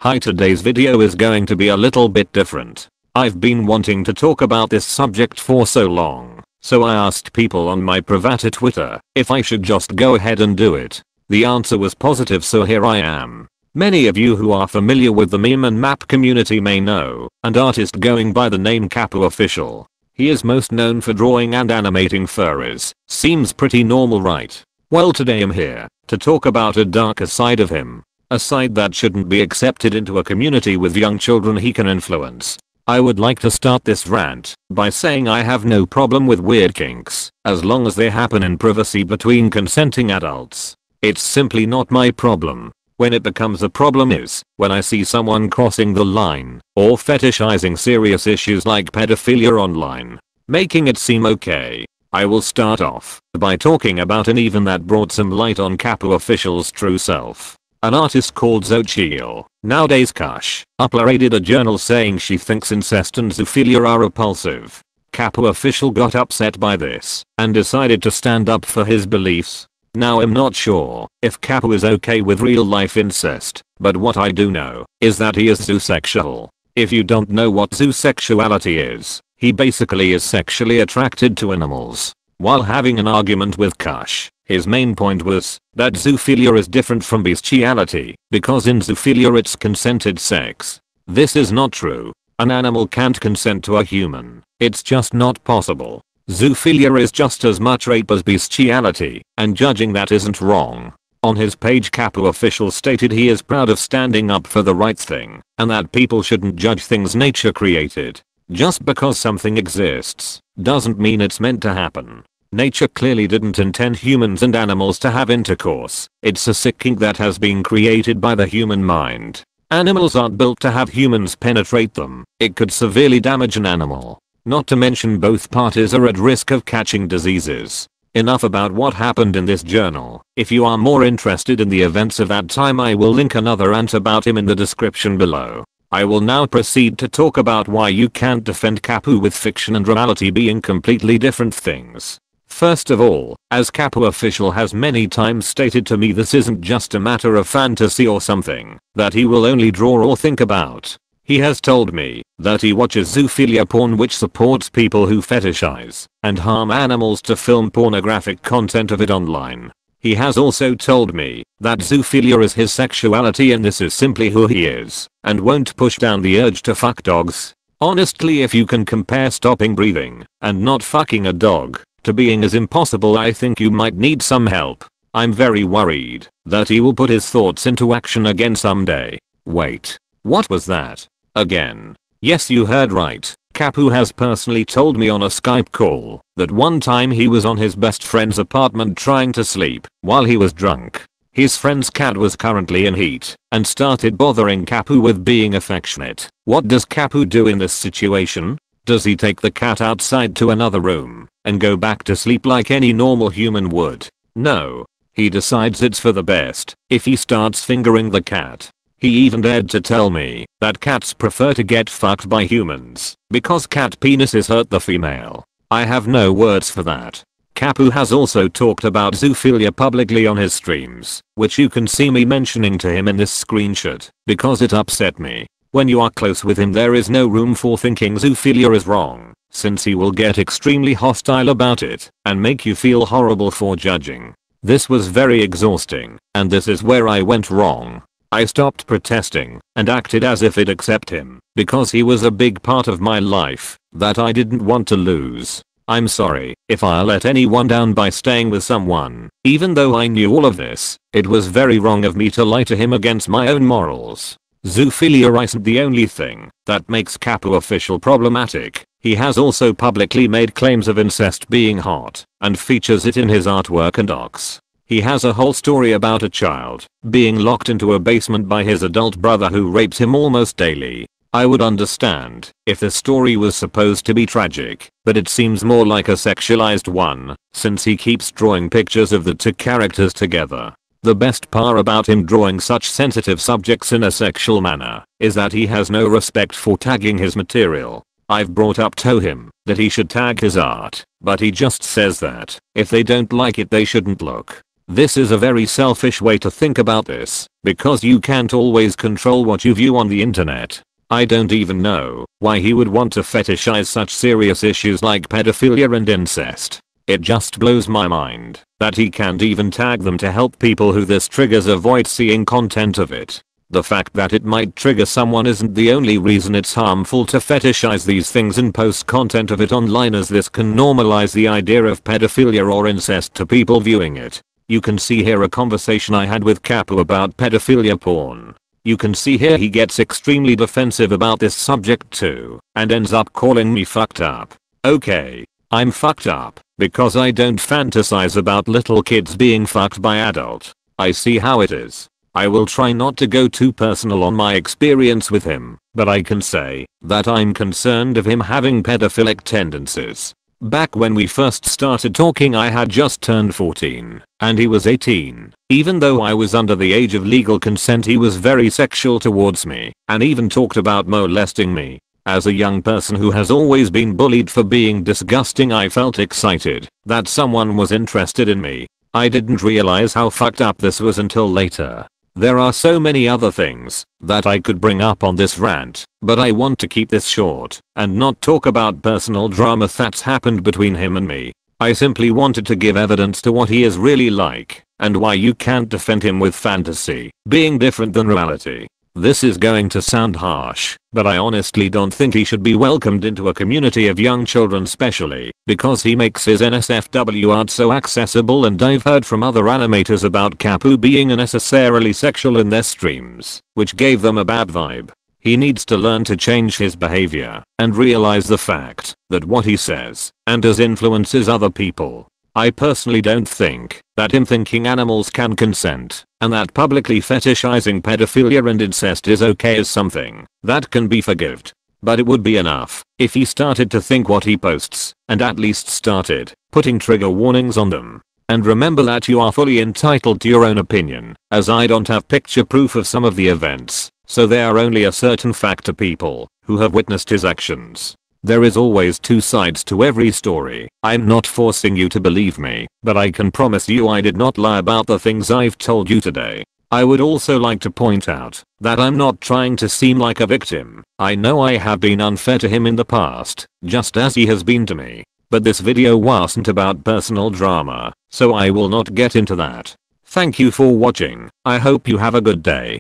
Hi, today's video is going to be a little bit different. I've been wanting to talk about this subject for so long, so I asked people on my private Twitter if I should just go ahead and do it. The answer was positive, so here I am. Many of you who are familiar with the meme and map community may know an artist going by the name Kapu-Official. He is most known for drawing and animating furries. Seems pretty normal, right? Well, today I'm here to talk about a darker side of him. A side that shouldn't be accepted into a community with young children he can influence. I would like to start this rant by saying I have no problem with weird kinks, as long as they happen in privacy between consenting adults. It's simply not my problem. When it becomes a problem is when I see someone crossing the line or fetishizing serious issues like pedophilia online, making it seem okay. I will start off by talking about an event that brought some light on Kapu-Official's true self. An artist called zoophilia, nowdays Kush, uploaded a journal saying she thinks incest and zoophilia are repulsive. Kapu-Official got upset by this and decided to stand up for his beliefs. Now, I'm not sure if Kapu is okay with real life incest, but what I do know is that he is zoosexual. If you don't know what zoosexuality is, he basically is sexually attracted to animals. While having an argument with Kush, his main point was that zoophilia is different from bestiality because in zoophilia it's consented sex. This is not true. An animal can't consent to a human. It's just not possible. Zoophilia is just as much rape as bestiality, and judging that isn't wrong. On his page, Kapu-Official stated he is proud of standing up for the right thing and that people shouldn't judge things nature created. Just because something exists doesn't mean it's meant to happen. Nature clearly didn't intend humans and animals to have intercourse. It's a sick kink that has been created by the human mind. Animals aren't built to have humans penetrate them. It could severely damage an animal. Not to mention both parties are at risk of catching diseases. Enough about what happened in this journal. If you are more interested in the events of that time, I will link another rant about him in the description below. I will now proceed to talk about why you can't defend Kapu with fiction and reality being completely different things. First of all, as Kapu-Official has many times stated to me, this isn't just a matter of fantasy or something that he will only draw or think about. He has told me that he watches zoophilia porn, which supports people who fetishize and harm animals to film pornographic content of it online. He has also told me that zoophilia is his sexuality and this is simply who he is, and won't push down the urge to fuck dogs. Honestly, if you can compare stopping breathing and not fucking a dog to being as impossible, I think you might need some help. I'm very worried that he will put his thoughts into action again someday. Wait, what was that? Again? Yes, you heard right. Kapu has personally told me on a Skype call that one time he was on his best friend's apartment trying to sleep while he was drunk. His friend's cat was currently in heat and started bothering Kapu with being affectionate. What does Kapu do in this situation? Does he take the cat outside to another room and go back to sleep like any normal human would? No. He decides it's for the best if he starts fingering the cat. He even dared to tell me that cats prefer to get fucked by humans because cat penises hurt the female. I have no words for that. Kapu has also talked about zoophilia publicly on his streams, which you can see me mentioning to him in this screenshot because it upset me. When you are close with him, there is no room for thinking zoophilia is wrong, since he will get extremely hostile about it and make you feel horrible for judging. This was very exhausting, and this is where I went wrong. I stopped protesting and acted as if it accept him because he was a big part of my life that I didn't want to lose. I'm sorry if I let anyone down by staying with someone. Even though I knew all of this, it was very wrong of me to lie to him against my own morals. Zoophilia isn't the only thing that makes Kapu-Official problematic. He has also publicly made claims of incest being hot and features it in his artwork and docs. He has a whole story about a child being locked into a basement by his adult brother who rapes him almost daily. I would understand if the story was supposed to be tragic, but it seems more like a sexualized one since he keeps drawing pictures of the two characters together. The best part about him drawing such sensitive subjects in a sexual manner is that he has no respect for tagging his material. I've brought up to him that he should tag his art, but he just says that if they don't like it they shouldn't look. This is a very selfish way to think about this, because you can't always control what you view on the internet. I don't even know why he would want to fetishize such serious issues like pedophilia and incest. It just blows my mind that he can't even tag them to help people who this triggers avoid seeing content of it. The fact that it might trigger someone isn't the only reason it's harmful to fetishize these things and post content of it online, as this can normalize the idea of pedophilia or incest to people viewing it. You can see here a conversation I had with Kapu about pedophilia porn. You can see here he gets extremely defensive about this subject too, and ends up calling me fucked up. Okay, I'm fucked up, because I don't fantasize about little kids being fucked by adult. I see how it is. I will try not to go too personal on my experience with him, but I can say that I'm concerned of him having pedophilic tendencies. Back when we first started talking I had just turned 14, and he was 18. Even though I was under the age of legal consent, he was very sexual towards me, and even talked about molesting me. As a young person who has always been bullied for being disgusting, I felt excited that someone was interested in me. I didn't realize how fucked up this was until later. There are so many other things that I could bring up on this rant, but I want to keep this short and not talk about personal drama that's happened between him and me. I simply wanted to give evidence to what he is really like and why you can't defend him with fantasy being different than reality. This is going to sound harsh, but I honestly don't think he should be welcomed into a community of young children, especially because he makes his NSFW art so accessible, and I've heard from other animators about Kapu being unnecessarily sexual in their streams, which gave them a bad vibe. He needs to learn to change his behavior and realize the fact that what he says and does influences other people. I personally don't think that him thinking animals can consent and that publicly fetishizing pedophilia and incest is okay is something that can be forgived. But it would be enough if he started to think what he posts and at least started putting trigger warnings on them. And remember that you are fully entitled to your own opinion, as I don't have picture proof of some of the events, so they are only a certain fact to people who have witnessed his actions. There is always two sides to every story. I'm not forcing you to believe me, but I can promise you I did not lie about the things I've told you today. I would also like to point out that I'm not trying to seem like a victim. I know I have been unfair to him in the past, just as he has been to me. But this video wasn't about personal drama, so I will not get into that. Thank you for watching. I hope you have a good day.